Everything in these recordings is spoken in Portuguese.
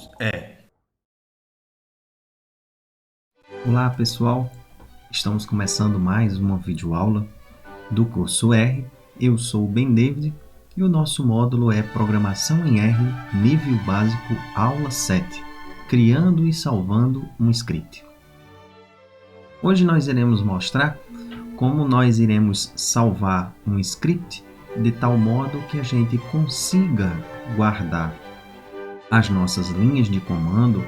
Windows R. Olá pessoal, estamos começando mais uma videoaula do curso R. Eu sou o Ben David e o nosso módulo é Programação em R, nível básico, aula 7, criando e salvando um script. Hoje nós iremos mostrar como nós iremos salvar um script de tal modo que a gente consiga guardar as nossas linhas de comando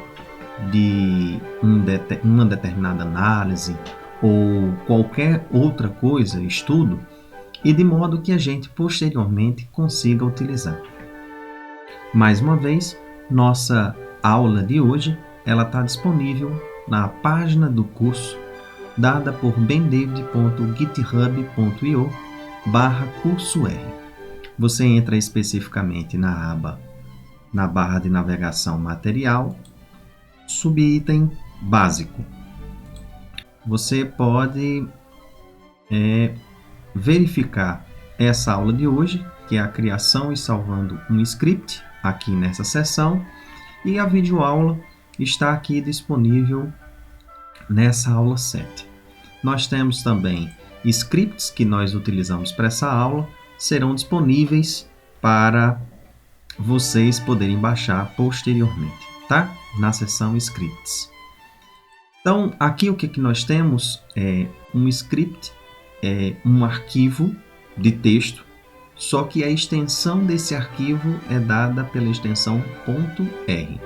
de uma determinada análise ou qualquer outra coisa, estudo, e de modo que a gente posteriormente consiga utilizar. Mais uma vez, nossa aula de hoje ela está disponível na página do curso dada por bendavid.github.io/curso R. Você entra especificamente na barra de navegação material, subitem básico. Você pode verificar essa aula de hoje, que é a criação e salvando um script, aqui nessa seção, e a videoaula está aqui disponível nessa aula 7. Nós temos também scripts que nós utilizamos para essa aula, serão disponíveis para vocês poderem baixar posteriormente, tá? Na seção scripts. Então, aqui o que nós temos é um script, um arquivo de texto, só que a extensão desse arquivo é dada pela extensão .r.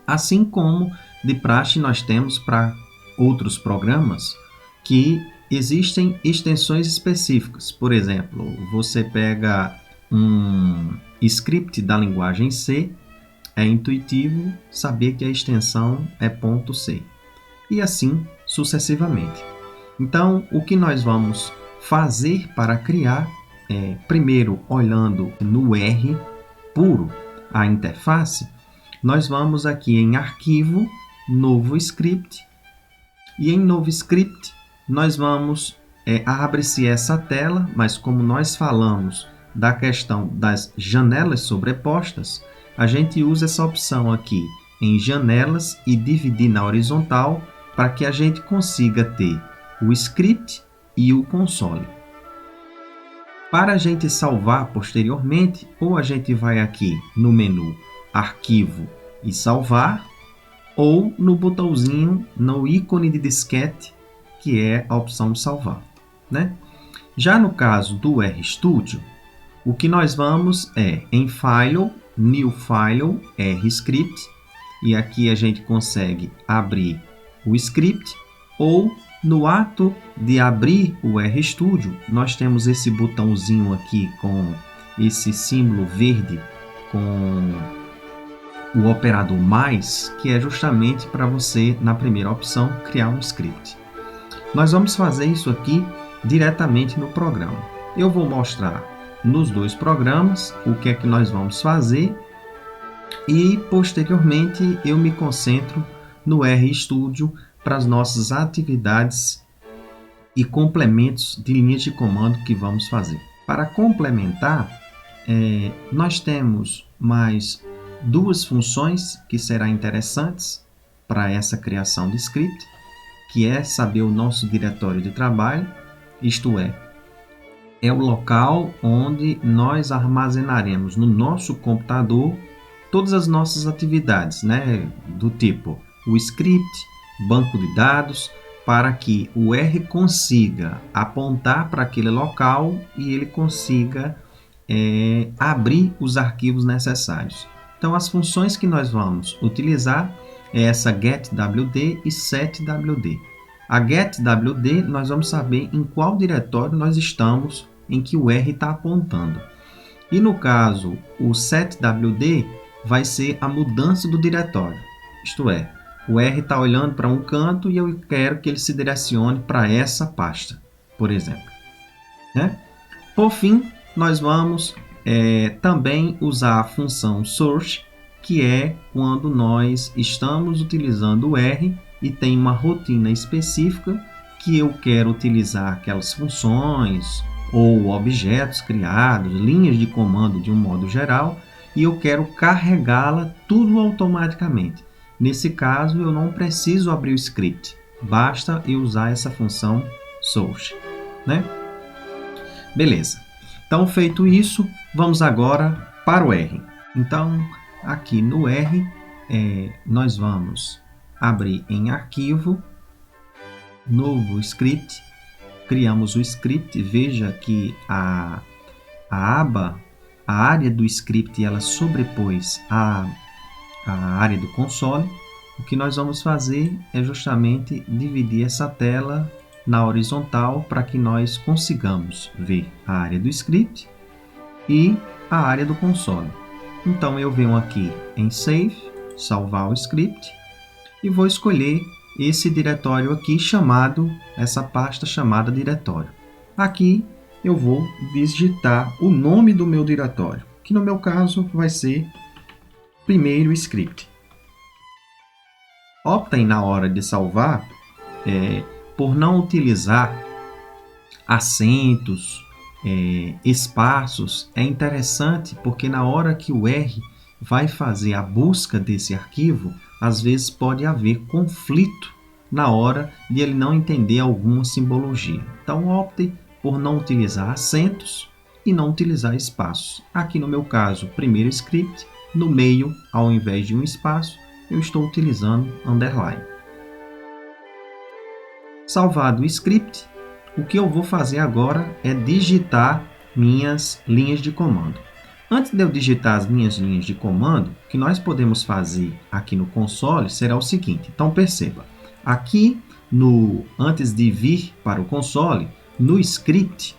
Assim como de praxe nós temos para outros programas que existem extensões específicas. Por exemplo, você pega um script da linguagem C, é intuitivo saber que a extensão é .c. E assim sucessivamente. Então, o que nós vamos fazer para criar é, primeiro, olhando no R puro, a interface, nós vamos aqui em Arquivo, Novo Script, e em Novo Script nós vamos, abre-se essa tela, mas como nós falamos da questão das janelas sobrepostas, a gente usa essa opção aqui em janelas e dividir na horizontal para que a gente consiga ter o script e o console. Para a gente salvar posteriormente, ou a gente vai aqui no menu Arquivo e Salvar, ou no botãozinho, no ícone de disquete, que é a opção Salvar, né? Já no caso do RStudio, o que nós vamos é em File, New File, RScript, e aqui a gente consegue abrir o script, ou no ato de abrir o RStudio, nós temos esse botãozinho aqui com esse símbolo verde com o operador mais, que é justamente para você, na primeira opção, criar um script. Nós vamos fazer isso aqui diretamente no programa. Eu vou mostrar nos dois programas o que é que nós vamos fazer e posteriormente eu me concentro no RStudio para as nossas atividades e complementos de linhas de comando que vamos fazer. Para complementar, nós temos mais duas funções que serão interessantes para essa criação de script, que é saber o nosso diretório de trabalho, isto é o local onde nós armazenaremos no nosso computador todas as nossas atividades, né? Do tipo o script, banco de dados, para que o R consiga apontar para aquele local e ele consiga abrir os arquivos necessários. Então, as funções que nós vamos utilizar é essa getWD e setWD. A getWD, nós vamos saber em qual diretório nós estamos em que o R está apontando. E no caso, o setWD vai ser a mudança do diretório. Isto é, o R está olhando para um canto e eu quero que ele se direcione para essa pasta, por exemplo, né? Por fim, nós vamos também usar a função source, que é quando nós estamos utilizando o R e tem uma rotina específica que eu quero utilizar aquelas funções ou objetos criados, linhas de comando de um modo geral, e eu quero carregá-la tudo automaticamente. Nesse caso, eu não preciso abrir o script, basta eu usar essa função source, né? Beleza. Então, feito isso, vamos agora para o R. Então, aqui no R, nós vamos abrir em arquivo, novo script, criamos o script. Veja que a aba, a área do script, ela sobrepôs a área do console. O que nós vamos fazer é justamente dividir essa tela na horizontal para que nós consigamos ver a área do script e a área do console. Então eu venho aqui em Save, salvar o script e vou escolher esse diretório aqui chamado, essa pasta chamada diretório. Aqui eu vou digitar o nome do meu diretório, que no meu caso vai ser primeiro script. Optem na hora de salvar por não utilizar acentos, espaços. É interessante porque na hora que o R vai fazer a busca desse arquivo, às vezes pode haver conflito na hora de ele não entender alguma simbologia. Então opte por não utilizar acentos e não utilizar espaços. Aqui no meu caso, primeiro script, no meio, ao invés de um espaço, eu estou utilizando underline. Salvado o script, o que eu vou fazer agora é digitar minhas linhas de comando. Antes de eu digitar as minhas linhas de comando, o que nós podemos fazer aqui no console será o seguinte. Então perceba, aqui antes de vir para o console, no script,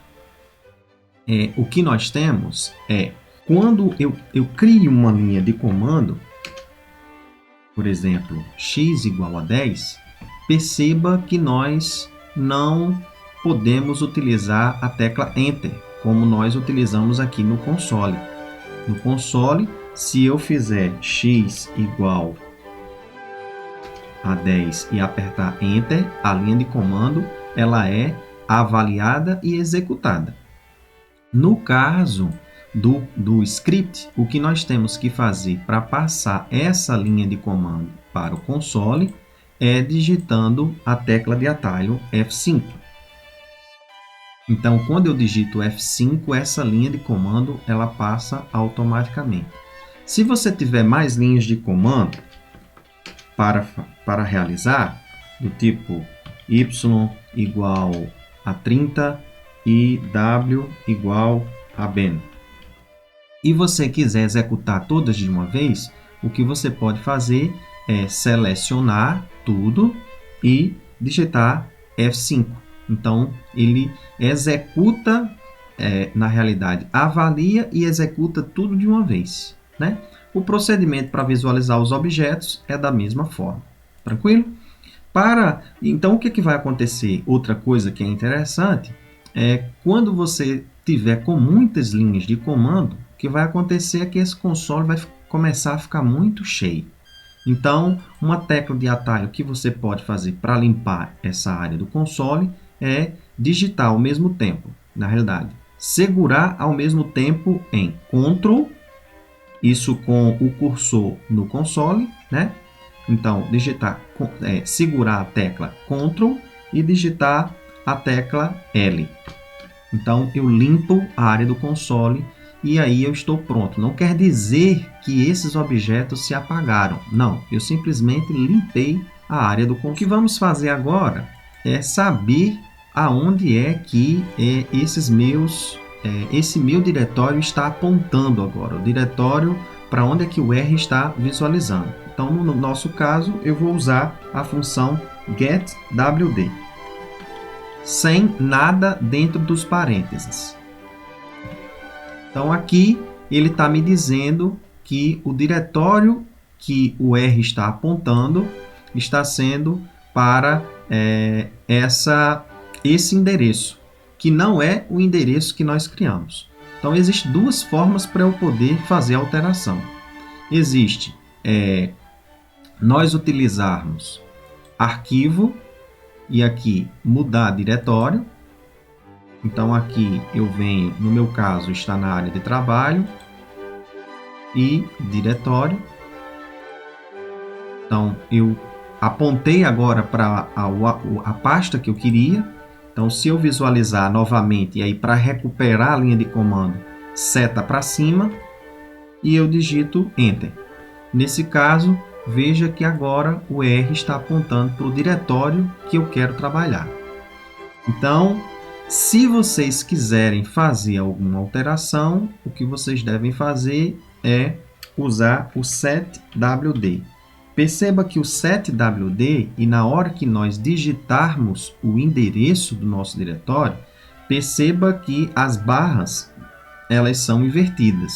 o que nós temos é, quando eu crio uma linha de comando, por exemplo, x igual a 10, perceba que nós não podemos utilizar a tecla Enter, como nós utilizamos aqui no console. No console, se eu fizer x igual a 10 e apertar Enter, a linha de comando ela é avaliada e executada. No caso do script, o que nós temos que fazer para passar essa linha de comando para o console é digitando a tecla de atalho F5. Então, quando eu digito F5, essa linha de comando ela passa automaticamente. Se você tiver mais linhas de comando para realizar, do tipo y igual a 30 e w igual a ben, e você quiser executar todas de uma vez, o que você pode fazer é selecionar tudo e digitar F5. Então, ele executa, na realidade, avalia e executa tudo de uma vez, né? O procedimento para visualizar os objetos é da mesma forma. Tranquilo? Então, o que vai acontecer? Outra coisa que é interessante é quando você tiver com muitas linhas de comando, o que vai acontecer é que esse console vai começar a ficar muito cheio. Então, uma tecla de atalho que você pode fazer para limpar essa área do console é digitar ao mesmo tempo, na realidade, segurar ao mesmo tempo em Ctrl, isso com o cursor no console, né? Então, segurar a tecla Ctrl e digitar a tecla L. Então, eu limpo a área do console e aí eu estou pronto. Não quer dizer que esses objetos se apagaram. Não, eu simplesmente limpei a área do console. O que vamos fazer agora é saber aonde é que esse meu diretório está apontando agora. O diretório para onde é que o R está visualizando. Então, no nosso caso, eu vou usar a função getWD, sem nada dentro dos parênteses. Então, aqui ele está me dizendo que o diretório que o R está apontando está sendo para esse endereço, que não é o endereço que nós criamos. Então, existem duas formas para eu poder fazer a alteração. Existe nós utilizarmos arquivo e aqui mudar diretório. Então, aqui eu venho, no meu caso, está na área de trabalho. e diretório. Então, eu apontei agora para a pasta que eu queria. Então, se eu visualizar novamente, e aí para recuperar a linha de comando, seta para cima, e eu digito Enter. Nesse caso, veja que agora o R está apontando para o diretório que eu quero trabalhar. Então, se vocês quiserem fazer alguma alteração, o que vocês devem fazer é usar o setwd. Perceba que o setwd, e na hora que nós digitarmos o endereço do nosso diretório, perceba que as barras elas são invertidas.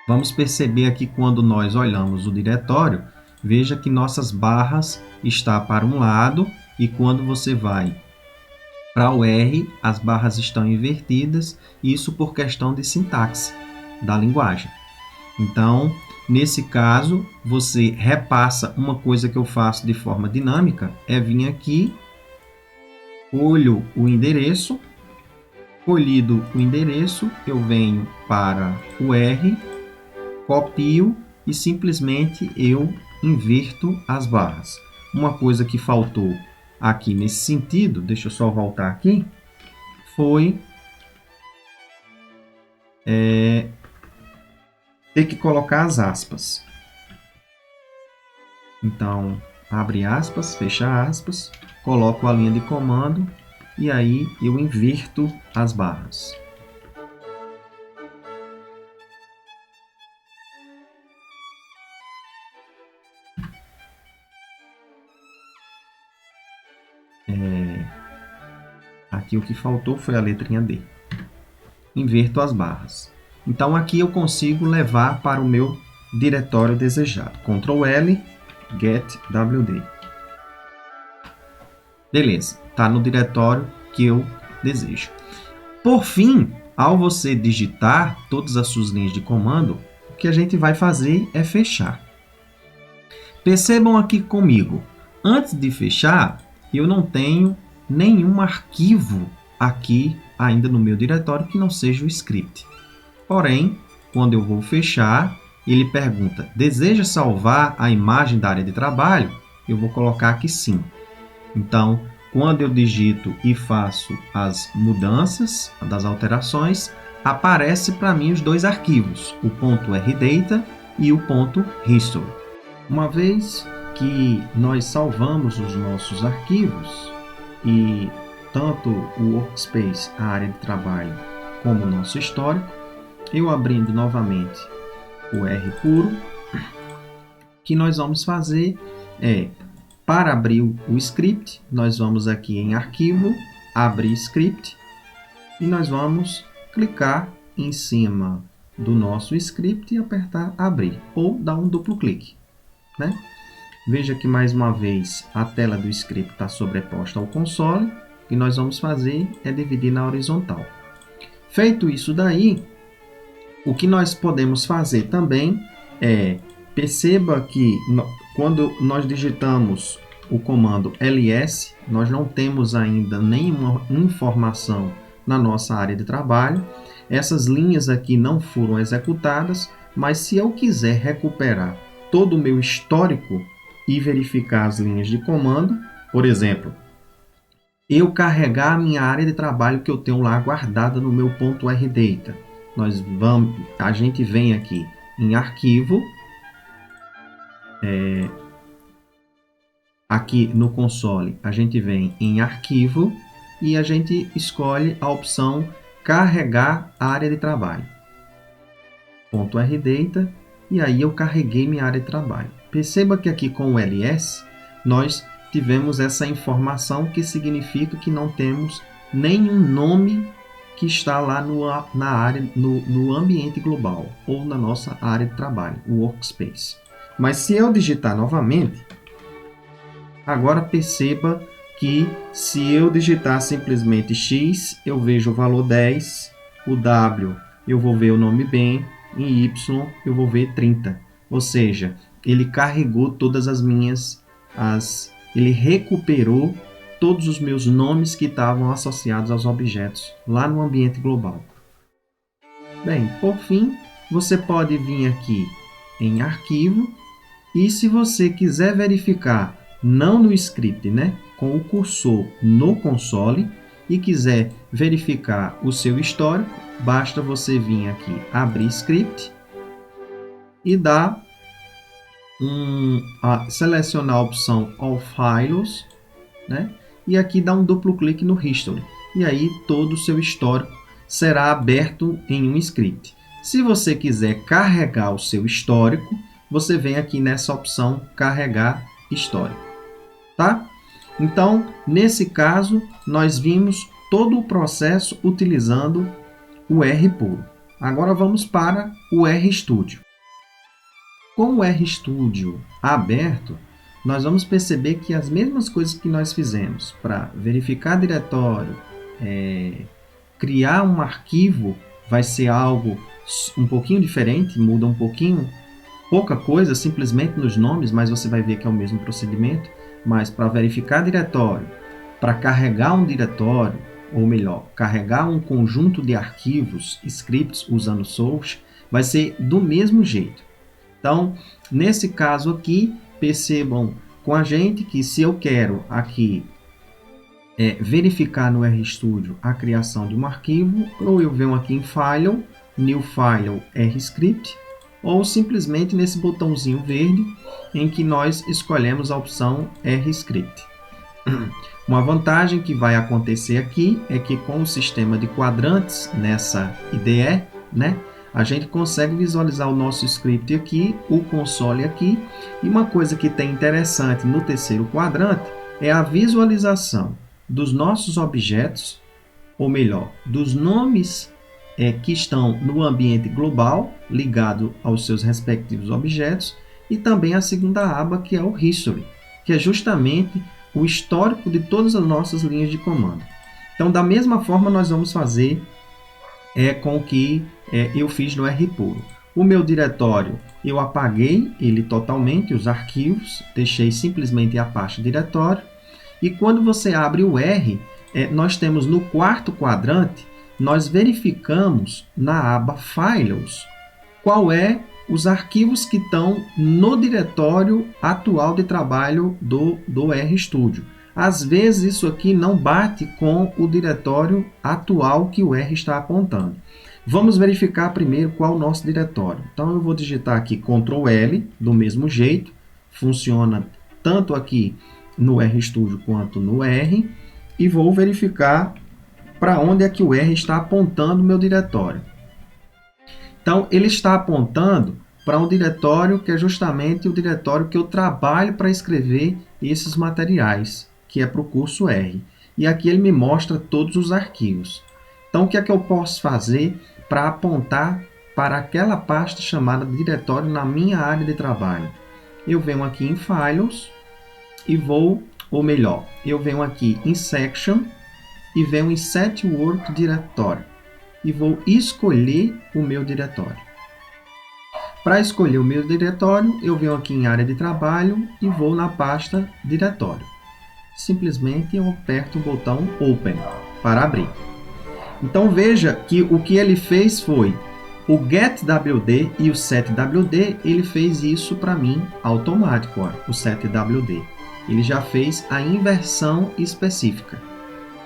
Vamos perceber aqui quando nós olhamos o diretório, veja que nossas barras estão para um lado e quando você vai para o R, as barras estão invertidas, isso por questão de sintaxe da linguagem. Então, nesse caso, você repassa uma coisa que eu faço de forma dinâmica, é vir aqui, olho o endereço, colhido o endereço, eu venho para o R, copio e simplesmente eu inverto as barras. Uma coisa que faltou aqui nesse sentido, deixa eu só voltar aqui, foi ter que colocar as aspas. Então, abre aspas, fecha aspas, coloco a linha de comando e aí eu inverto as barras. Aqui o que faltou foi a letrinha D. Inverto as barras. Então aqui eu consigo levar para o meu diretório desejado. Ctrl L, getWD. Beleza, está no diretório que eu desejo. Por fim, ao você digitar todas as suas linhas de comando, o que a gente vai fazer é fechar. Percebam aqui comigo, antes de fechar, eu não tenho nenhum arquivo aqui ainda no meu diretório que não seja o script. Porém, quando eu vou fechar, ele pergunta, deseja salvar a imagem da área de trabalho? Eu vou colocar aqui sim. Então, quando eu digito e faço as mudanças, das alterações, aparece para mim os dois arquivos, o .rdata e o .history. Uma vez que nós salvamos os nossos arquivos, e tanto o Workspace, a área de trabalho, como o nosso histórico, eu abrindo novamente o R puro, o que nós vamos fazer é, para abrir o script, nós vamos aqui em Arquivo, Abrir Script, e nós vamos clicar em cima do nosso script e apertar Abrir, ou dar um duplo clique, né? Veja que mais uma vez a tela do script está sobreposta ao console. O que nós vamos fazer é dividir na horizontal. Feito isso daí, o que nós podemos fazer também é, perceba que quando nós digitamos o comando ls, nós não temos ainda nenhuma informação na nossa área de trabalho. Essas linhas aqui não foram executadas, mas se eu quiser recuperar todo o meu histórico e verificar as linhas de comando, por exemplo, eu carregar a minha área de trabalho que eu tenho lá guardada no meu .rdata. A gente vem aqui em Arquivo, aqui no console a gente vem em Arquivo e a gente escolhe a opção Carregar área de trabalho. .rdata e aí eu carreguei minha área de trabalho. Perceba que aqui com o ls nós tivemos essa informação que significa que não temos nenhum nome que está lá na área, no ambiente global ou na nossa área de trabalho, o Workspace. Mas se eu digitar novamente, agora perceba que se eu digitar simplesmente X, eu vejo o valor 10, o W eu vou ver o nome bem, em Y eu vou ver 30. Ou seja, ele carregou todas as minhas, ele recuperou todos os meus nomes que estavam associados aos objetos lá no ambiente global. Bem, por fim, você pode vir aqui em arquivo e se você quiser verificar não no script, né, com o cursor no console e quiser verificar o seu histórico, basta você vir aqui abrir script e dar selecionar a opção All Files, né, e aqui dá um duplo clique no History e aí todo o seu histórico será aberto em um script. Se você quiser carregar o seu histórico, você vem aqui nessa opção Carregar Histórico. Tá? Então, nesse caso, nós vimos todo o processo utilizando o RPuro. Agora vamos para o RStudio. Com o RStudio aberto, nós vamos perceber que as mesmas coisas que nós fizemos para verificar diretório, criar um arquivo, vai ser algo um pouquinho diferente, muda um pouquinho, pouca coisa, simplesmente nos nomes, mas você vai ver que é o mesmo procedimento. Mas para verificar diretório, para carregar um diretório, ou melhor, carregar um conjunto de arquivos, scripts usando source, vai ser do mesmo jeito. Então, nesse caso aqui, percebam com a gente que se eu quero aqui verificar no RStudio a criação de um arquivo, ou eu venho aqui em File, New File, RScript, ou simplesmente nesse botãozinho verde em que nós escolhemos a opção RScript. Uma vantagem que vai acontecer aqui é que com o sistema de quadrantes nessa IDE, né, a gente consegue visualizar o nosso script aqui, o console aqui, e uma coisa que tem interessante no terceiro quadrante é a visualização dos nossos objetos, ou melhor, dos nomes que estão no ambiente global, ligado aos seus respectivos objetos, e também a segunda aba, que é o History, que é justamente o histórico de todas as nossas linhas de comando. Então, da mesma forma, nós vamos fazer com o que eu fiz no RPuro. O meu diretório, eu apaguei ele totalmente, os arquivos, deixei simplesmente a pasta diretório, e quando você abre o R, nós temos no quarto quadrante, nós verificamos na aba Files qual é os arquivos que estão no diretório atual de trabalho do RStudio. Às vezes isso aqui não bate com o diretório atual que o R está apontando. Vamos verificar primeiro qual é o nosso diretório. Então eu vou digitar aqui Ctrl L, do mesmo jeito, funciona tanto aqui no RStudio quanto no R, e vou verificar para onde é que o R está apontando o meu diretório. Então, ele está apontando para um diretório que é justamente o diretório que eu trabalho para escrever esses materiais, que é para o curso R. E aqui ele me mostra todos os arquivos. Então, o que é que eu posso fazer para apontar para aquela pasta chamada diretório na minha área de trabalho? Eu venho aqui em Files e vou, ou melhor, eu venho aqui em Section e venho em Set Work Directory e vou escolher o meu diretório. Para escolher o meu diretório, eu venho aqui em área de trabalho e vou na pasta diretório. Simplesmente eu aperto o botão Open para abrir. Então veja que o que ele fez foi o getWD e o setWD, ele fez isso para mim automático, ó, o setWD. Ele já fez a inversão específica.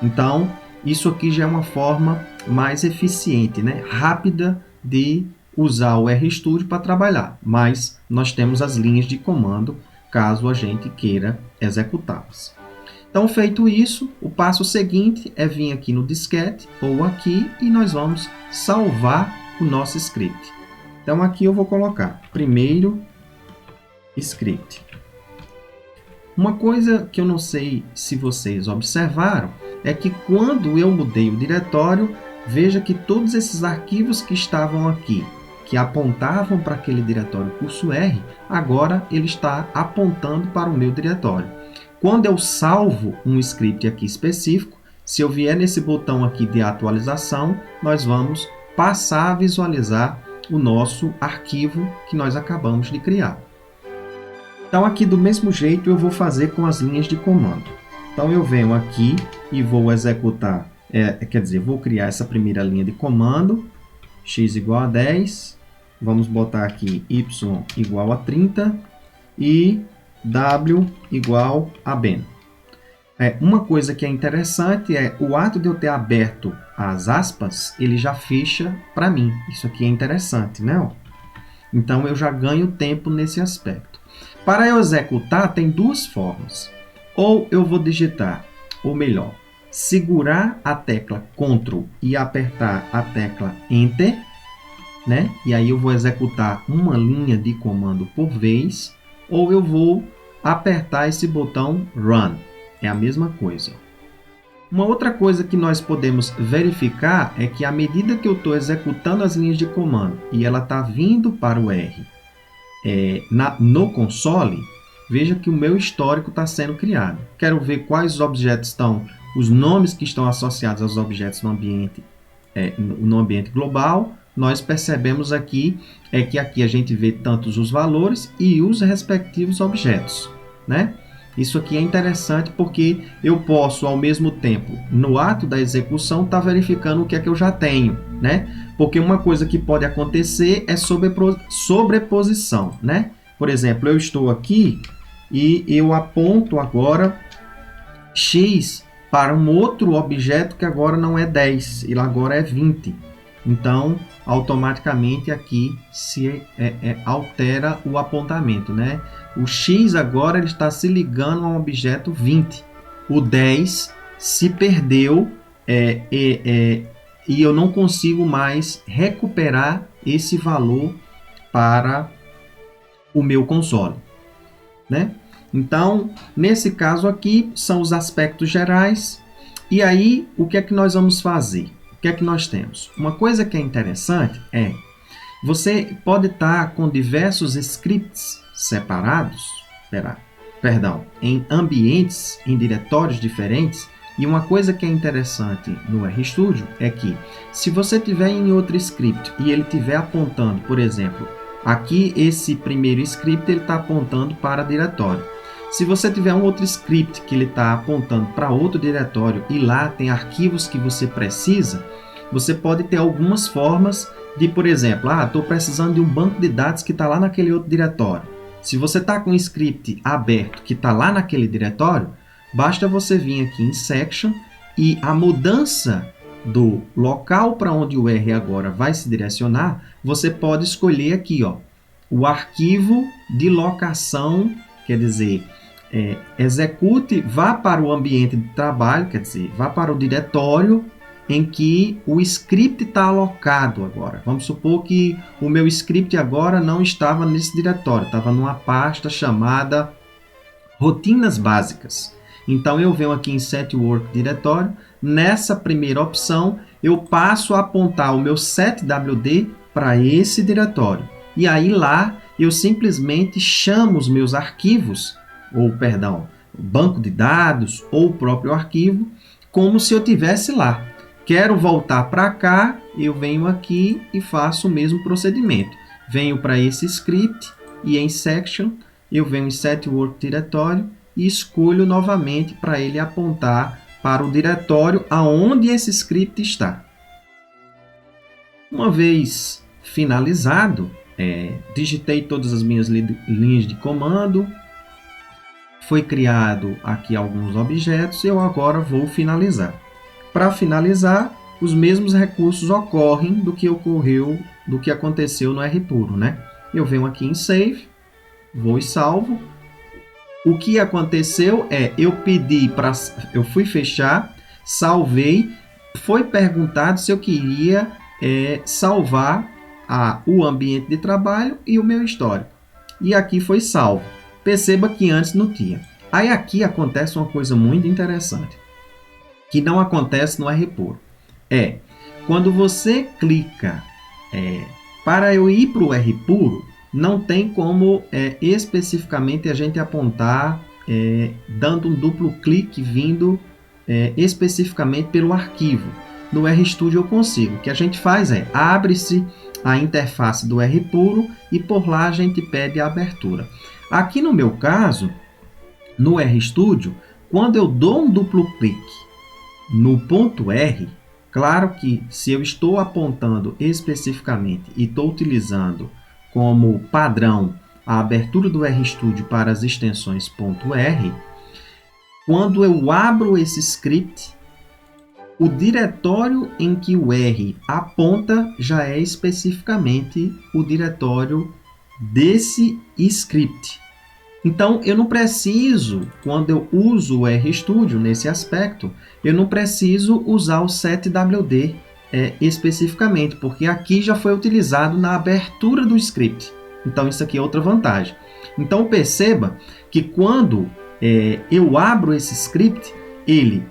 Então, isso aqui já é uma forma mais eficiente, né? Rápida de usar o RStudio para trabalhar. Mas nós temos as linhas de comando, caso a gente queira executá-las. Então, feito isso, o passo seguinte é vir aqui no disquete ou aqui e nós vamos salvar o nosso script. Então, aqui eu vou colocar primeiro script. Uma coisa que eu não sei se vocês observaram é que quando eu mudei o diretório, veja que todos esses arquivos que estavam aqui, que apontavam para aquele diretório curso R, agora ele está apontando para o meu diretório. Quando eu salvo um script aqui específico, se eu vier nesse botão aqui de atualização, nós vamos passar a visualizar o nosso arquivo que nós acabamos de criar. Então aqui do mesmo jeito eu vou fazer com as linhas de comando. Então eu venho aqui e vou executar, vou criar essa primeira linha de comando, x igual a 10, Vamos botar aqui y igual a 30 e w igual a ben. Uma coisa que é interessante é o ato de eu ter aberto as aspas, ele já fecha para mim. Isso aqui é interessante, né? Então, eu já ganho tempo nesse aspecto. Para eu executar, tem duas formas. Ou eu vou digitar, ou melhor, segurar a tecla Ctrl e apertar a tecla Enter, né? E aí eu vou executar uma linha de comando por vez, ou eu vou apertar esse botão Run. É a mesma coisa. Uma outra coisa que nós podemos verificar é que à medida que eu estou executando as linhas de comando e ela está vindo para o R no console, veja que o meu histórico está sendo criado. Quero ver quais objetos estão, os nomes que estão associados aos objetos no ambiente global. Nós percebemos aqui que aqui a gente vê tantos os valores e os respectivos objetos, né? Isso aqui é interessante porque eu posso, ao mesmo tempo, no ato da execução, estar verificando o que é que eu já tenho, né? Porque uma coisa que pode acontecer é sobreposição, né? Por exemplo, eu estou aqui e eu aponto agora X para um outro objeto que agora não é 10, ele agora é 20. Então, automaticamente aqui se altera o apontamento, né? O X agora ele está se ligando a um objeto 20. O 10 se perdeu e eu não consigo mais recuperar esse valor para o meu console, né? Então, nesse caso aqui, são os aspectos gerais. E aí, o que é que nós vamos fazer? O que é que nós temos? Uma coisa que é interessante é, você pode estar com diversos scripts separados, em ambientes, em diretórios diferentes, e uma coisa que é interessante no RStudio é que, se você tiver em outro script e ele estiver apontando, por exemplo, aqui esse primeiro script ele está apontando para diretório. Se você tiver um outro script que ele está apontando para outro diretório e lá tem arquivos que você precisa, você pode ter algumas formas de, por exemplo, estou precisando de um banco de dados que está lá naquele outro diretório. Se você está com um script aberto que está lá naquele diretório, basta você vir aqui em Section e a mudança do local para onde o R agora vai se direcionar, você pode escolher aqui, o arquivo de locação, quer dizer, execute, vá para o ambiente de trabalho, quer dizer, vá para o diretório em que o script está alocado agora. Vamos supor que o meu script agora não estava nesse diretório, estava numa pasta chamada rotinas básicas. Então, eu venho aqui em Set Work Diretório, nessa primeira opção, eu passo a apontar o meu setwd para esse diretório. E aí lá, eu simplesmente chamo os meus arquivos, banco de dados ou o próprio arquivo, como se eu tivesse lá. Quero voltar para cá, eu venho aqui e faço o mesmo procedimento. Venho para esse script e em Section, eu venho em Set Work Diretório e escolho novamente para ele apontar para o diretório aonde esse script está. Uma vez finalizado, digitei todas as minhas linhas de comando, foi criado aqui alguns objetos, eu agora vou finalizar. Para finalizar, os mesmos recursos ocorrem do que aconteceu no RPuro, né? Eu venho aqui em Save, vou e salvo. O que aconteceu eu fui fechar, salvei, foi perguntado se eu queria salvar o ambiente de trabalho e o meu histórico. E aqui foi salvo. Perceba que antes não tinha. Aí aqui acontece uma coisa muito interessante, que não acontece no RPuro. Quando você clica para eu ir para o RPuro, não tem como especificamente a gente apontar dando um duplo clique vindo especificamente pelo arquivo. No RStudio eu consigo. O que a gente faz abre-se a interface do RPuro e por lá a gente pede a abertura. Aqui no meu caso, no RStudio, quando eu dou um duplo clique no ponto R, Claro que se eu estou apontando especificamente e estou utilizando como padrão a abertura do RStudio para as extensões .r, quando eu abro esse script, o diretório em que o R aponta já é especificamente o diretório desse script. Então, eu não preciso, quando eu uso o RStudio nesse aspecto, eu não preciso usar o setwd especificamente, porque aqui já foi utilizado na abertura do script. Então, isso aqui é outra vantagem. Então, perceba que quando eu abro esse script, ele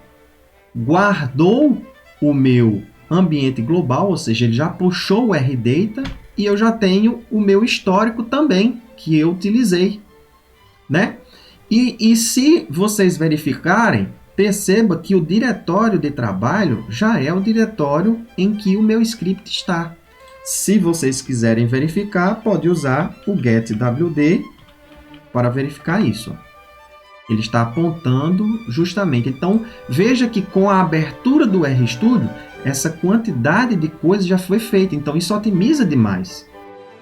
guardou o meu ambiente global, ou seja, ele já puxou o RData e eu já tenho o meu histórico também, que eu utilizei, né? E se vocês verificarem, perceba que o diretório de trabalho já é o diretório em que o meu script está. Se vocês quiserem verificar, pode usar o getwd para verificar isso. Ele está apontando justamente. Então, veja que com a abertura do RStudio, essa quantidade de coisas já foi feita. Então, isso otimiza demais.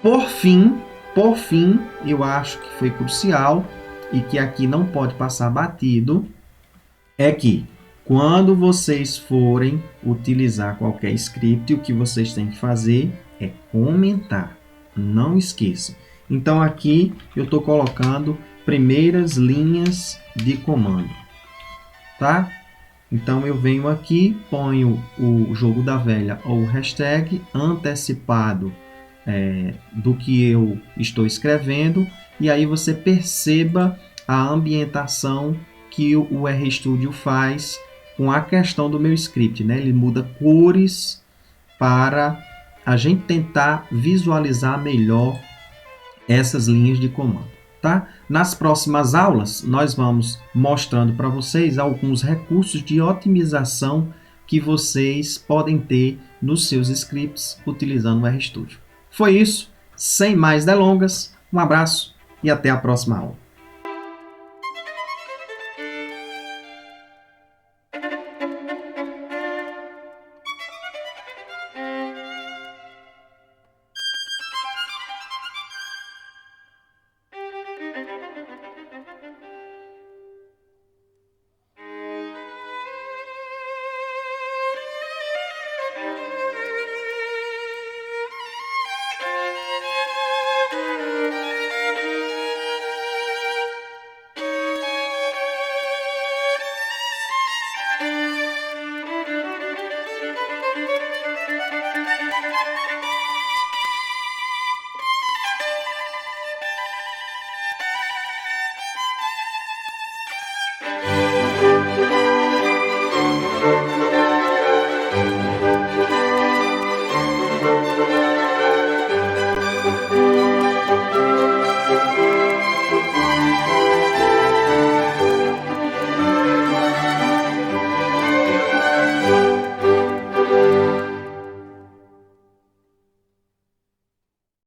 Por fim, eu acho que foi crucial e que aqui não pode passar batido, é que quando vocês forem utilizar qualquer script, o que vocês têm que fazer é comentar. Não esqueçam. Então, aqui eu estou colocando primeiras linhas de comando, tá? Então, eu venho aqui, ponho o jogo da velha ou hashtag antecipado do que eu estou escrevendo, e aí você perceba a ambientação que o RStudio faz com a questão do meu script, né? Ele muda cores para a gente tentar visualizar melhor essas linhas de comando, tá? Nas próximas aulas, nós vamos mostrando para vocês alguns recursos de otimização que vocês podem ter nos seus scripts utilizando o RStudio. Foi isso, sem mais delongas, um abraço e até a próxima aula.